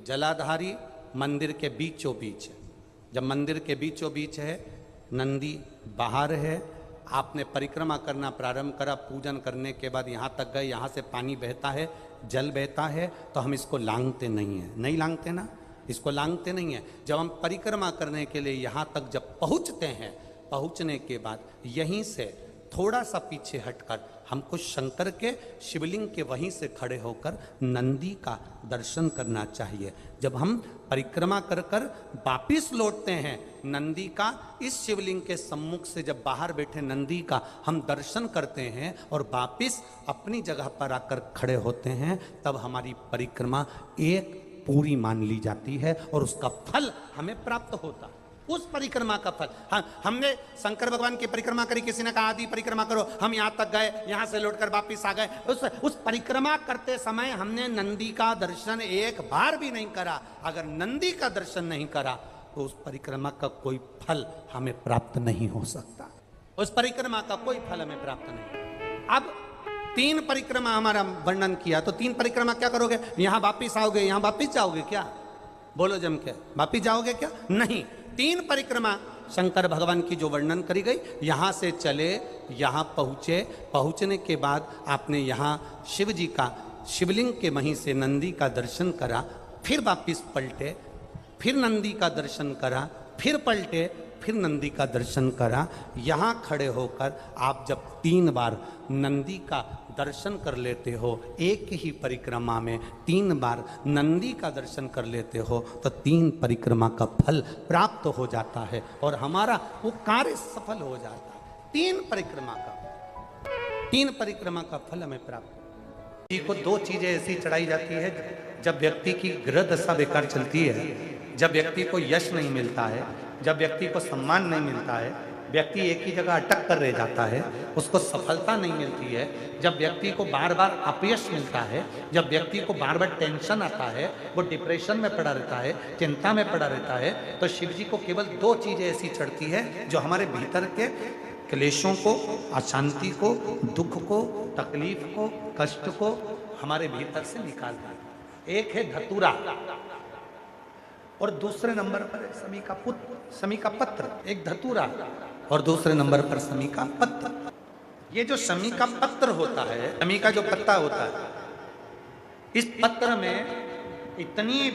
जलाधारी मंदिर के बीचों बीच है। जब मंदिर के बीचों बीच है, नंदी बाहर है, आपने परिक्रमा करना प्रारंभ करा, पूजन करने के बाद यहाँ तक गए, यहाँ से पानी बहता है, जल बहता है, तो हम इसको लांघते नहीं हैं। नहीं लांघते ना, इसको लांघते नहीं है। जब हम परिक्रमा करने के लिए यहाँ तक जब पहुँचते हैं, पहुँचने के बाद यहीं से थोड़ा सा पीछे हटकर हमको शंकर के शिवलिंग के वहीं से खड़े होकर नंदी का दर्शन करना चाहिए। जब हम परिक्रमा कर कर वापिस लौटते हैं, नंदी का इस शिवलिंग के सम्मुख से जब बाहर बैठे नंदी का हम दर्शन करते हैं और वापिस अपनी जगह पर आकर खड़े होते हैं, तब हमारी परिक्रमा एक पूरी मान ली जाती है और उसका फल हमें प्राप्त होता है। उस परिक्रमा का फल, हाँ, हमने शंकर भगवान की परिक्रमा करी, किसी ने कहा आदि परिक्रमा करो, हम यहाँ तक गए, यहाँ से लौटकर वापिस आ गए। उस परिक्रमा करते समय हमने नंदी का दर्शन एक बार भी नहीं करा। अगर नंदी का दर्शन नहीं करा तो उस परिक्रमा का कोई फल हमें प्राप्त नहीं हो सकता। उस परिक्रमा का कोई फल हमें प्राप्त नहीं। अब 3 परिक्रमा हमारा वर्णन किया, तो 3 परिक्रमा क्या करोगे? यहाँ वापिस आओगे, यहाँ वापिस जाओगे क्या? बोलो जम के, वापिस जाओगे क्या? नहीं। 3 परिक्रमा शंकर भगवान की जो वर्णन करी गई, यहाँ से चले, यहाँ पहुँचे, पहुँचने के बाद आपने यहाँ शिव जी का शिवलिंग के वहीं से नंदी का दर्शन करा, फिर वापिस पलटे, फिर नंदी का दर्शन करा, फिर पलटे, फिर नंदी का दर्शन करा। यहाँ खड़े होकर आप जब 3 बार नंदी का दर्शन कर लेते हो, एक ही परिक्रमा में 3 बार नंदी का दर्शन कर लेते हो, तो 3 परिक्रमा का फल प्राप्त हो जाता है और हमारा वो कार्य सफल हो जाता है। 3 परिक्रमा का फल हमें प्राप्त। जी को 2 चीजें ऐसी चढ़ाई जाती है जब व्यक्ति की ग्रह दशा बेकार चलती है, जब व्यक्ति को यश नहीं मिलता है, जब व्यक्ति को सम्मान नहीं मिलता है, व्यक्ति एक ही जगह अटक कर रह जाता है, उसको सफलता नहीं मिलती है, जब व्यक्ति को बार बार अपयश मिलता है, जब व्यक्ति को बार बार टेंशन आता है, वो डिप्रेशन में पड़ा रहता है, चिंता में पड़ा रहता है, तो शिव जी को केवल 2 चीजें ऐसी चढ़ती है जो हमारे भीतर के क्लेशों को, अशांति को, दुख को, तकलीफ को, कष्ट को हमारे भीतर से निकालता है। एक है धतूरा और दूसरे नंबर पर समी का पत्र। एक धतूरा और दूसरे नंबर पर समी का पत्र। ये जो समी का पत्र होता है, समी का जो पत्ता होता है, इस पत्र में इतनी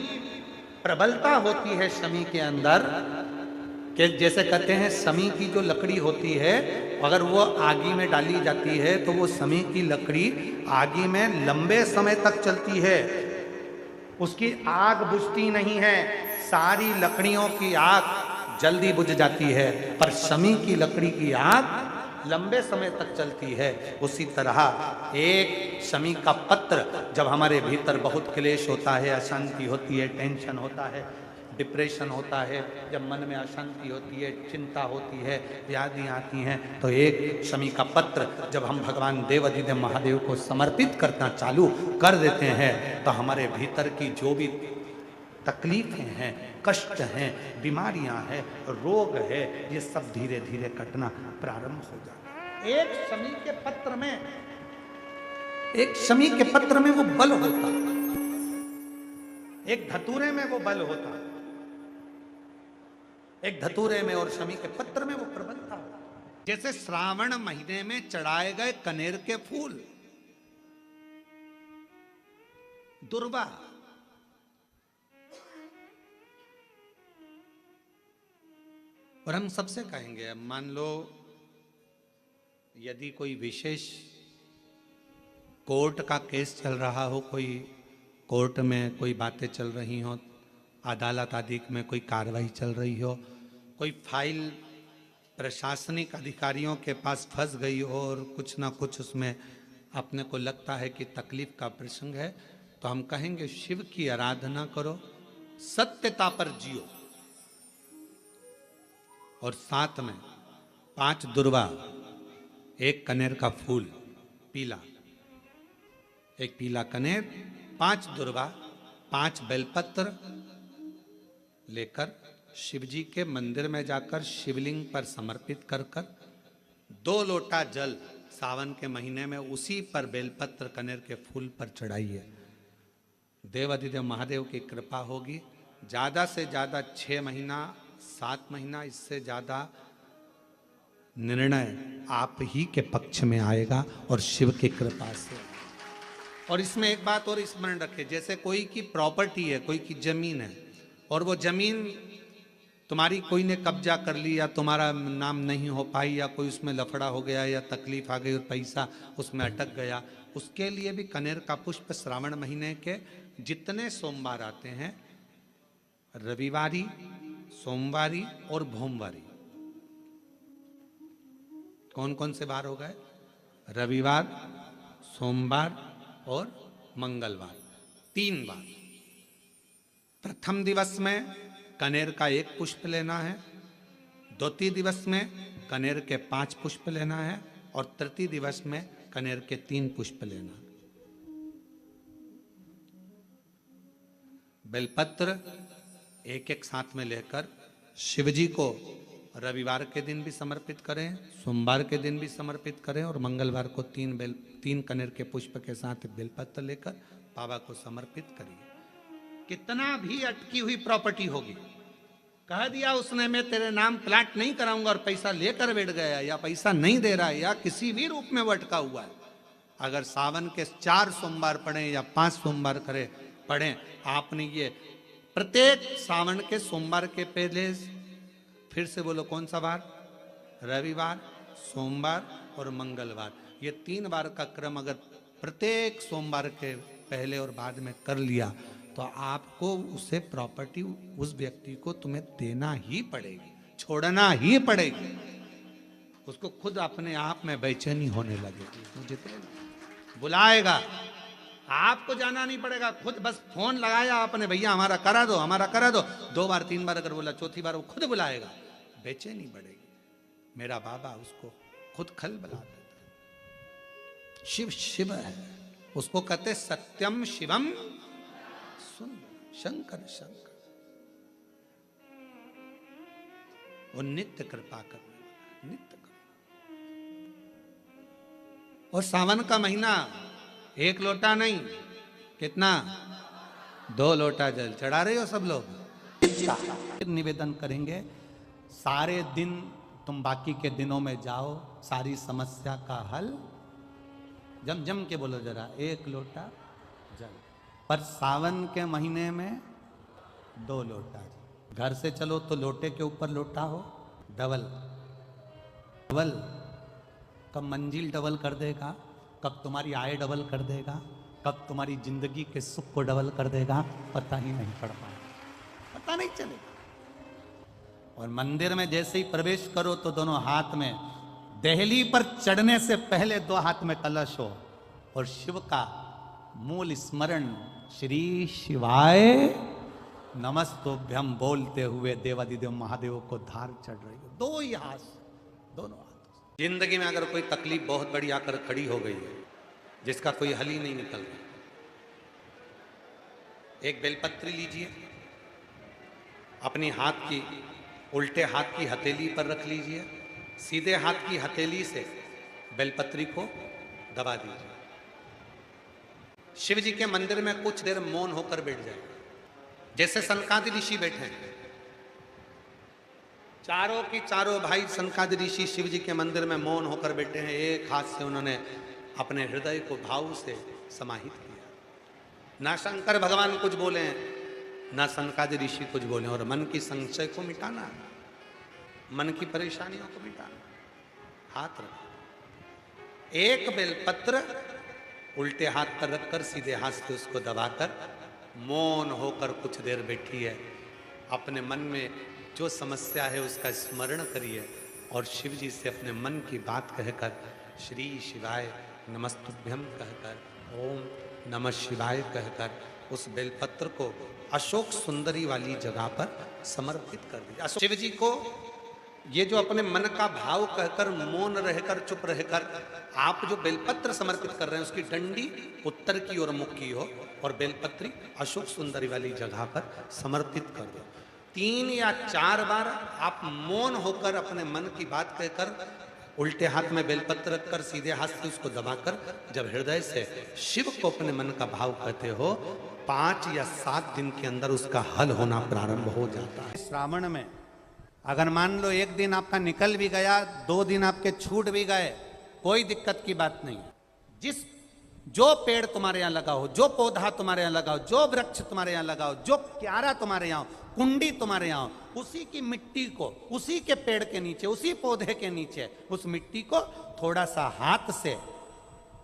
प्रबलता होती है समी के अंदर कि जैसे कहते हैं समी की जो लकड़ी होती है, अगर वो आगी में डाली जाती है तो वो समी की लकड़ी आगी में लंबे समय तक चलती है, उसकी आग बुझती नहीं है। सारी लकड़ियों की आग जल्दी बुझ जाती है, पर समी की लकड़ी की आग लंबे समय तक चलती है। उसी तरह एक समी का पत्र, जब हमारे भीतर बहुत क्लेश होता है, अशांति होती है, टेंशन होता है, डिप्रेशन होता है, जब मन में अशांति होती है, चिंता होती है, व्याधि आती हैं, तो एक शमी का पत्र जब हम भगवान देवाधिदेव महादेव को समर्पित करना चालू कर देते हैं, तो हमारे भीतर की जो भी तकलीफें हैं, कष्ट हैं, बीमारियां हैं, रोग है, ये सब धीरे धीरे कटना प्रारंभ हो जाता है। एक शमी के पत्र में वो बल होता है, एक धतूरे में वो बल होता है, एक धतूरे में और शमी के पत्र में वो प्रबलता होती है। जैसे श्रावण महीने में चढ़ाए गए कनेर के फूल, दुर्वा, और हम सबसे कहेंगे, अब मान लो यदि कोई विशेष कोर्ट का केस चल रहा हो, कोई कोर्ट में कोई बातें चल रही हो, अदालत आदि में कोई कार्रवाई चल रही हो, कोई फाइल प्रशासनिक अधिकारियों के पास फंस गई हो और कुछ ना कुछ उसमें अपने को लगता है कि तकलीफ का प्रसंग है, तो हम कहेंगे शिव की आराधना करो, सत्यता पर जियो, और साथ में 5 दुर्वा, 1 कनेर का फूल पीला, 1 पीला कनेर, 5 दुर्वा, 5 बेलपत्र लेकर शिव जी के मंदिर में जाकर शिवलिंग पर समर्पित कर 2 लोटा जल सावन के महीने में उसी पर बेलपत्र कनेर के फूल पर चढ़ाइए। देवाधिदेव महादेव की कृपा होगी। ज़्यादा से ज़्यादा 6 महीना 7 महीना, इससे ज़्यादा निर्णय आप ही के पक्ष में आएगा और शिव की कृपा से। और इसमें एक बात और स्मरण रखें, जैसे कोई की प्रॉपर्टी है, कोई की जमीन है, और वो जमीन तुम्हारी कोई ने कब्जा कर ली या तुम्हारा नाम नहीं हो पाई या कोई उसमें लफड़ा हो गया या तकलीफ आ गई और पैसा उसमें अटक गया, उसके लिए भी कनेर का पुष्प श्रावण महीने के जितने सोमवार आते हैं, रविवारी, सोमवारी और भोमवारी, कौन कौन से बार हो गए? रविवार, सोमवार और मंगलवार, 3 बार। प्रथम दिवस में कनेर का 1 पुष्प लेना है, द्वितीय दिवस में कनेर के 5 पुष्प लेना है, और तृतीय दिवस में कनेर के 3 पुष्प लेना। बेलपत्र 1-1 साथ में लेकर शिव जी को रविवार के दिन भी समर्पित करें, सोमवार के दिन भी समर्पित करें, और मंगलवार को 3 कनेर के पुष्प के साथ बेलपत्र लेकर बाबा को समर्पित करिए। कितना भी अटकी हुई प्रॉपर्टी होगी, कह दिया उसने मैं तेरे नाम प्लाट नहीं कराऊंगा और पैसा लेकर बैठ गया, या पैसा नहीं दे रहा है, या किसी भी रूप में वो अटका हुआ है, अगर सावन के 4 सोमवार पढ़ें या 5 सोमवार पढ़ें, आपने ये प्रत्येक सावन के सोमवार के पहले, फिर से बोलो कौन सा बार? रविवार, सोमवार और मंगलवार, ये 3 बार का क्रम अगर प्रत्येक सोमवार के पहले और बाद में कर लिया तो आपको उसे प्रॉपर्टी उस व्यक्ति को तुम्हें देना ही पड़ेगी, छोड़ना ही पड़ेगी। उसको खुद अपने आप में बेचैनी होने लगेगी, मुझे बुलाएगा, आपको जाना नहीं पड़ेगा, खुद बस फोन लगाया आपने, भैया हमारा करा दो, हमारा करा दो, 2 बार 3 बार अगर बोला, चौथी बार वो खुद बुलाएगा, बेचैनी बढ़ेगी। मेरा बाबा उसको खुद खल बुला देता। शिव शिव है, उसको कहते सत्यम शिवम सुंदर, शंकर शंकर, वो नित्य कृपा करने वाला, नित्य कृपा। और सावन का महीना 1 लोटा नहीं, कितना? 2 लोटा जल चढ़ा रहे हो सब लोग। निवेदन करेंगे, सारे दिन तुम बाकी के दिनों में जाओ, सारी समस्या का हल, जम जम के बोलो जरा, 1 लोटा जल, पर सावन के महीने में 2 लोटा जल। घर से चलो तो लोटे के ऊपर लोटा हो, डबल डबल, कब मंजिल डबल कर देगा, कब तुम्हारी आय डबल कर देगा, कब तुम्हारी जिंदगी के सुख को डबल कर देगा, पता ही नहीं पड़ पाएगा, पता नहीं चलेगा। और मंदिर में जैसे ही प्रवेश करो तो दोनों हाथ में, देहली पर चढ़ने से पहले 2 हाथ में कलश हो, और शिव का मूल स्मरण, श्री शिवाय नमस्तुभ्यम बोलते हुए देवाधिदेव महादेव को धार चढ़ रही हो, 2 ही हाथ, दोनों हाथ। जिंदगी में अगर कोई तकलीफ बहुत बड़ी आकर खड़ी हो गई है, जिसका कोई हल ही नहीं निकल रहा, एक बेलपत्री लीजिए, अपनी हाथ की उल्टे हाथ की हथेली पर रख लीजिए, सीधे हाथ की हथेली से बेलपत्री को दबा दीजिए, शिव जी के मंदिर में कुछ देर मौन होकर बैठ जाए, जैसे सनकादि ऋषि बैठे हैं, चारों की चारों भाई सनकादि ऋषि शिव जी के मंदिर में मौन होकर बैठे हैं। एक हाथ से उन्होंने अपने हृदय को भाव से समाहित किया। ना शंकर भगवान कुछ बोले, ना सनकादि ऋषि कुछ बोले, और मन की संशय को मिटाना, मन की परेशानियों को मिटाना। हाथ रखो, एक बेलपत्र उल्टे हाथ पर रखकर सीधे हाथ से उसको दबाकर मौन होकर कुछ देर बैठी है। अपने मन में जो समस्या है उसका स्मरण करिए और शिव जी से अपने मन की बात कहकर श्री शिवाय नमस्तुभ्यम कहकर, ओम नमः शिवाय कहकर उस बेलपत्र को अशोक सुंदरी वाली जगह पर समर्पित कर दिया। शिव जी को ये जो अपने मन का भाव कहकर मौन रहकर चुप रहकर आप जो बेलपत्र समर्पित कर रहे हैं उसकी डंडी उत्तर की ओर मुख की हो और बेलपत्री अशोक सुंदरी वाली जगह पर समर्पित कर दो। 3 या 4 बार आप मौन होकर अपने मन की बात कहकर उल्टे हाथ में बेलपत्र रखकर सीधे हाथ से उसको दबाकर जब हृदय से शिव को अपने मन का भाव कहते हो, 5 या 7 दिन के अंदर उसका हल होना प्रारंभ हो जाता है। श्रावण में अगर मान लो 1 दिन आपका निकल भी गया, 2 दिन आपके छूट भी गए, कोई दिक्कत की बात नहीं। जो पेड़ तुम्हारे यहाँ लगा हो, जो पौधा तुम्हारे यहाँ लगा हो, जो वृक्ष तुम्हारे यहाँ लगा हो, जो क्यारा तुम्हारे यहाँ हो, कुंडी तुम्हारे यहाँ हो, उसी की मिट्टी को उसी के पेड़ के नीचे, उसी पौधे के नीचे उस मिट्टी को थोड़ा सा हाथ से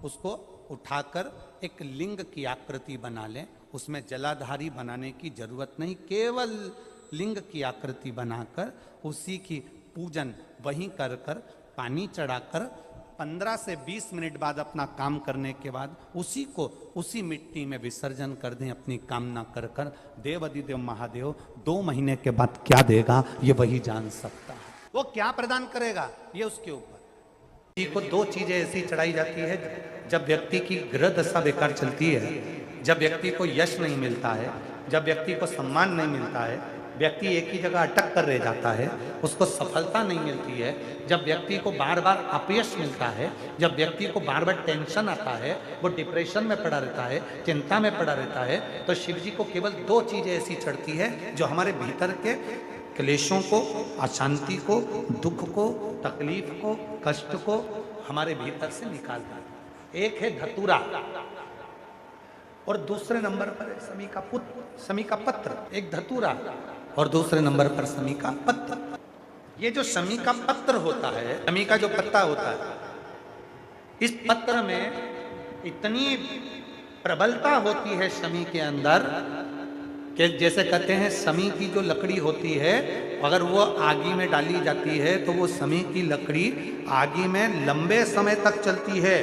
उसको उठाकर एक लिंग की आकृति बना लें। उसमें जलाधारी बनाने की जरूरत नहीं, केवल लिंग की आकृति बनाकर उसी की पूजन वहीं कर कर पानी चढ़ाकर 15 से 20 मिनट बाद अपना काम करने के बाद उसी को उसी मिट्टी में विसर्जन कर दें अपनी कामना कर कर। देव अधिदेव महादेव 2 महीने के बाद क्या देगा ये वही जान सकता है। वो क्या प्रदान करेगा ये उसके ऊपर। को 2 चीजें ऐसी चढ़ाई जाती है जब व्यक्ति की ग्रह दशा बेकार चलती है, जब व्यक्ति को यश नहीं मिलता है, जब व्यक्ति को सम्मान नहीं मिलता है, व्यक्ति एक ही जगह अटक कर रह जाता है, उसको सफलता नहीं मिलती है, जब व्यक्ति को बार बार अपयश मिलता है, जब व्यक्ति को बार बार टेंशन आता है, वो डिप्रेशन में पड़ा रहता है, चिंता में पड़ा रहता है, तो शिव जी को केवल 2 चीजें ऐसी चढ़ती है जो हमारे भीतर के क्लेशों को, अशांति को, दुख को, तकलीफ को, कष्ट को हमारे भीतर से निकालता है। एक है धतूरा और दूसरे नंबर पर समी का पत्र। एक धतूरा और दूसरे नंबर पर समी का पत्र। ये जो समी का पत्र होता है, समी का जो पत्ता होता है, इस पत्र में इतनी प्रबलता होती है समी के अंदर कि जैसे कहते हैं समी की जो लकड़ी होती है अगर वो आगी में डाली जाती है तो वो समी की लकड़ी आगी में लंबे समय तक चलती है,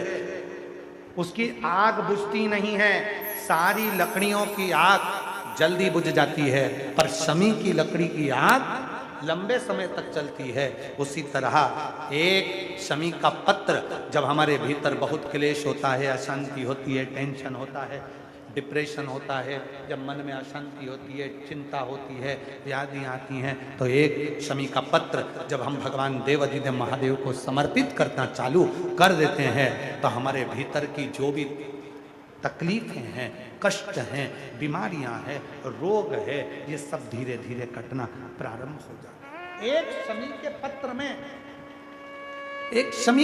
उसकी आग बुझती नहीं है। सारी लकड़ियों की आग जल्दी बुझ जाती है पर समी की लकड़ी की आग लंबे समय तक चलती है। उसी तरह एक समी का पत्र जब हमारे भीतर बहुत क्लेश होता है, अशांति होती है, टेंशन होता है, डिप्रेशन होता है, जब मन में अशांति होती है, चिंता होती है, व्याधियाँ आती हैं, तो एक शमी का पत्र जब हम भगवान देव अधिदेव महादेव को समर्पित करना चालू कर देते हैं तो हमारे भीतर की जो भी तकलीफें हैं, कष्ट हैं, बीमारियां हैं, रोग है, ये सब धीरे धीरे कटना प्रारंभ हो जाता है। एक शमी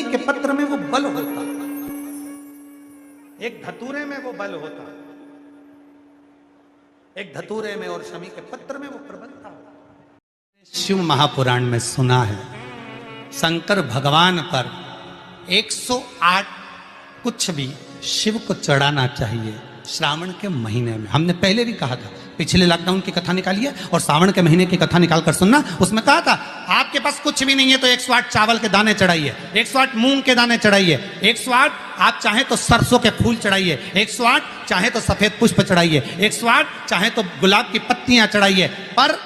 के पत्र में वो बल होता है, एक धतूरे में वो बल होता है, एक धतूरे में और शमी के पत्र में वो प्रबलता होता। शिव महापुराण में सुना है शंकर भगवान पर 108 कुछ भी शिव को चढ़ाना चाहिए श्रावण के महीने में। हमने पहले भी कहा था, पिछले लॉकडाउन की कथा निकाली है और सावन के महीने की कथा निकाल कर सुनना। उसमें कहा था आपके पास कुछ भी नहीं है तो 108 चावल के दाने चढ़ाइए, 108 मूंग के दाने चढ़ाइए, 108 आप चाहे तो सरसों के फूल चढ़ाइए, 108 चाहे तो सफेद पुष्प चढ़ाइए, 108 चाहे तो गुलाब की पत्तियां चढ़ाइए। पर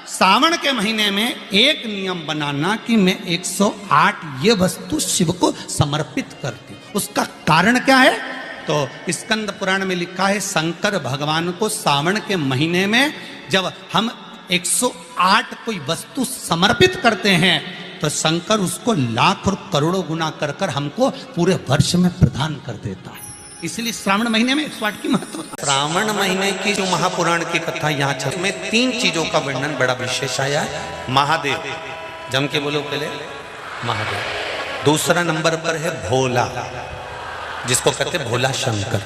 सावन के महीने में एक नियम बनाना कि मैं 108 ये वस्तु शिव को समर्पित करती हूं। उसका कारण क्या है? तो स्कंद पुराण में लिखा है शंकर भगवान को सावन के महीने में जब हम 108 कोई वस्तु समर्पित करते हैं तो शंकर उसको लाख और करोड़ों गुना कर कर हमको पूरे वर्ष में प्रदान कर देता है। इसलिए श्रावण महीने में 108 की महत्व। श्रावण महीने की जो महापुराण की कथा यहाँ में 3 चीजों का वर्णन बड़ा विशेष आया है। महादेव जम के बोलो पहले महादेव। दूसरा नंबर पर है भोला, जिसको कहते हैं भोला शंकर।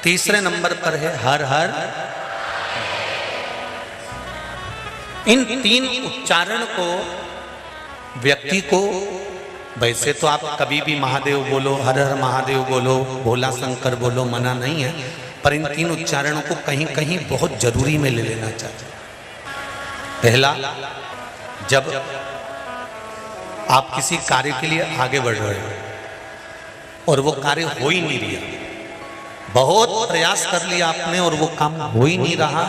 तीसरे नंबर पर है हर हर। इन तीन उच्चारण को व्यक्ति को, वैसे तो आप कभी भी महादेव बोलो, हर हर महादेव बोलो, भोला शंकर बोलो, मना नहीं है, पर इन तीन उच्चारणों को कहीं कहीं बहुत जरूरी में ले लेना चाहिए। पहला, जब आप किसी कार्य के लिए आगे बढ़ रहे हो और वो कार्य हो ही नहीं रहा, बहुत प्रयास कर लिया आपने और वो काम हो ही नहीं रहा,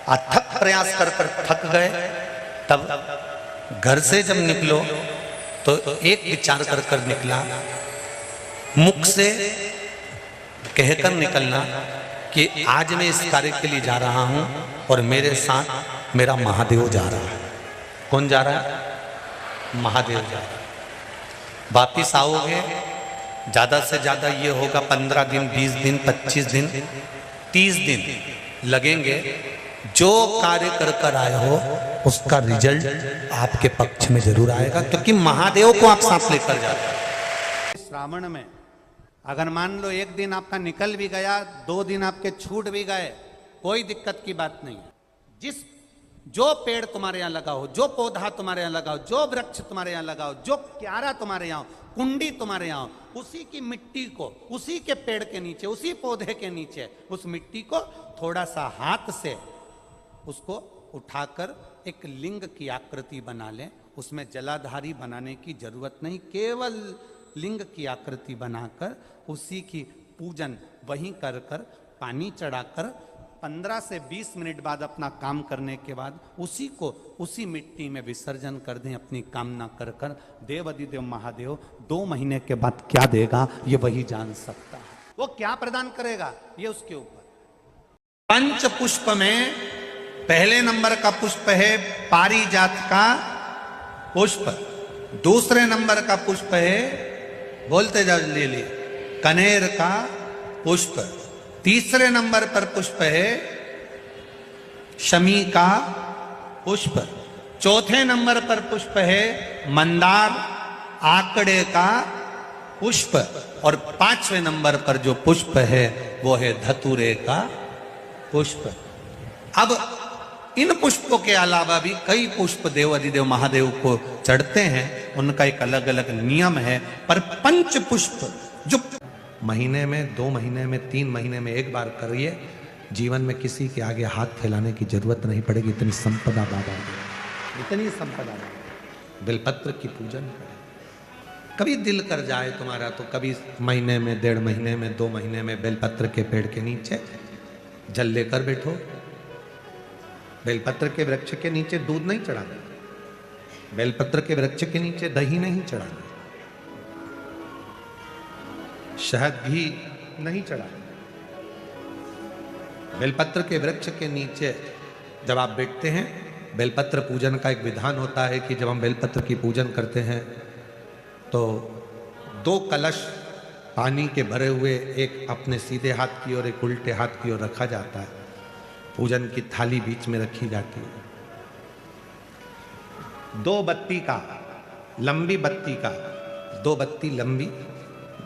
अथक प्रयास कर कर थक गए, तब घर से जब निकलो तो एक विचार कर कर निकला, मुख से कहकर निकलना कि आज मैं इस कार्य के लिए जा रहा हूं और मेरे साथ मेरा महादेव जा रहा है। कौन जा रहा है? महादेव जा रहा है। वापिस आओगे, ज्यादा से ज्यादा ये होगा 15 दिन, 20 दिन, 25 दिन, 30 दिन लगेंगे। जो कार्य कर कर आए हो उसका रिजल्ट आपके पक्ष में जरूर आएगा, क्योंकि महादेव को आप साथ लेकर जा रहे हो। श्रावण में अगर मान लो एक दिन आपका निकल भी गया, 2 दिन आपके छूट भी गए, कोई दिक्कत की बात नहीं है। जो पेड़ तुम्हारे यहाँ लगा हो, जो पौधा तुम्हारे यहाँ लगा हो, जो वृक्ष तुम्हारे यहाँ लगा हो, जो क्यारा तुम्हारे यहाँ हो, कुंडी तुम्हारे यहाँ हो, उसी की मिट्टी को, उसी के पेड़ के नीचे, उसी पौधे के नीचे, उस मिट्टी को थोड़ा सा हाथ से उसको उठाकर एक लिंग की आकृति बना लें। उसमें जलाधारी बनाने की जरूरत नहीं, केवल लिंग की आकृति बनाकर उसी की पूजन वहीं कर कर पानी चढ़ाकर 15 से 20 मिनट बाद अपना काम करने के बाद उसी को उसी मिट्टी में विसर्जन कर दें, अपनी कामना कर कर। देव अधिदेव महादेव 2 महीने के बाद क्या देगा ये वही जान सकता है, वो क्या प्रदान करेगा ये उसके ऊपर। पंच पुष्प में पहले नंबर का पुष्प है पारिजात का पुष्प, दूसरे नंबर का पुष्प है, बोलते जाओ ले लिए, कनेर का पुष्प, तीसरे नंबर पर पुष्प है शमी का पुष्प, चौथे नंबर पर पुष्प है मंदार आकड़े का पुष्प, और 5वें नंबर पर जो पुष्प है वो है धतूरे का पुष्प। अब इन पुष्पों के अलावा भी कई पुष्प देव अधिदेव महादेव को चढ़ते हैं, उनका एक अलग अलग नियम है, पर पंच पुष्प जो महीने में, 2 महीने में, 3 महीने में एक बार करिए, जीवन में किसी के आगे हाथ फैलाने की जरूरत नहीं पड़ेगी। इतनी संपदा बाबा, इतनी संपदा। बेलपत्र की पूजन करें। कभी दिल कर जाए तुम्हारा तो कभी महीने में, 1.5 महीने में, 2 महीने में बेलपत्र के पेड़ के नीचे जल लेकर बैठो। बेलपत्र के वृक्ष के नीचे दूध नहीं चढ़ाना, बेलपत्र के वृक्ष के नीचे दही नहीं चढ़ाना, शहद भी नहीं चढ़ाना। बेलपत्र के वृक्ष के नीचे जब आप बैठते हैं, बेलपत्र पूजन का एक विधान होता है कि जब हम बेलपत्र की पूजन करते हैं तो 2 कलश पानी के भरे हुए, एक अपने सीधे हाथ की ओर, एक उल्टे हाथ की ओर रखा जाता है। पूजन की थाली बीच में रखी जाती है। 2 बत्ती का, लंबी बत्ती का, 2 बत्ती लंबी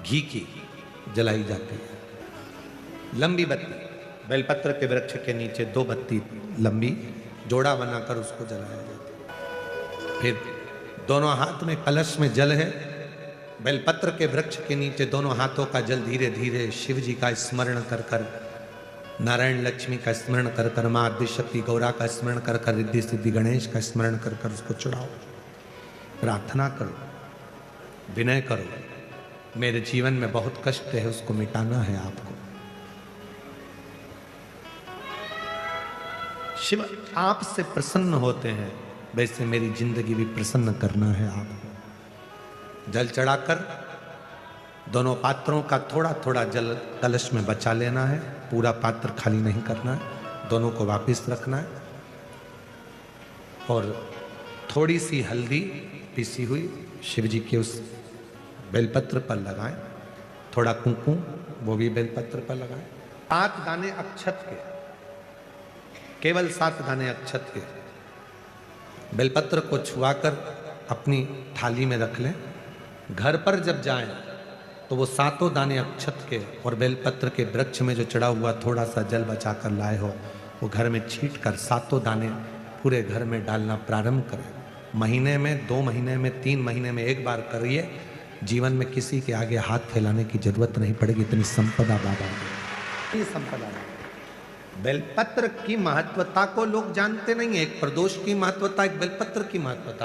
घी की जलाई जाती है। लंबी बत्ती बेलपत्र के वृक्ष के नीचे 2 बत्ती लंबी जोड़ा बनाकर उसको जलाया जाता है। फिर दोनों हाथ में कलश में जल है, बेलपत्र के वृक्ष के नीचे दोनों हाथों का जल धीरे धीरे शिव जी का स्मरण कर कर, नारायण लक्ष्मी का स्मरण कर कर, माँ आदिशक्ति गौरा का स्मरण कर कर, रिद्धि सिद्धि गणेश का स्मरण कर कर उसको चढ़ाओ। प्रार्थना करो, विनय करो, मेरे जीवन में बहुत कष्ट है, उसको मिटाना है आपको। शिव आपसे प्रसन्न होते हैं, वैसे मेरी जिंदगी भी प्रसन्न करना है आपको। जल चढ़ाकर दोनों पात्रों का थोड़ा थोड़ा जल कलश में बचा लेना है, पूरा पात्र खाली नहीं करना है, दोनों को वापस रखना है। और थोड़ी सी हल्दी पीसी हुई शिव जी के उस बेलपत्र पर लगाएं, थोड़ा कुंकुम वो भी बेलपत्र पर लगाएं। 7 दाने अक्षत के, केवल 7 दाने अक्षत के बेलपत्र को छुआकर अपनी थाली में रख लें। घर पर जब जाएं तो वो 7 दाने अक्षत के और बेलपत्र के वृक्ष में जो चढ़ा हुआ थोड़ा सा जल बचाकर लाए हो, वो घर में छींट कर 7 दाने पूरे घर में डालना प्रारंभ करें। महीने में, 2 महीने में, 3 महीने में एक बार करिए। जीवन में किसी के आगे हाथ फैलाने की जरूरत नहीं पड़ेगी। इतनी संपदा बाबा की संपदा। बेलपत्र की महत्वता को लोग जानते नहीं है। एक प्रदोष की महत्वता, एक बेलपत्र की महत्वता।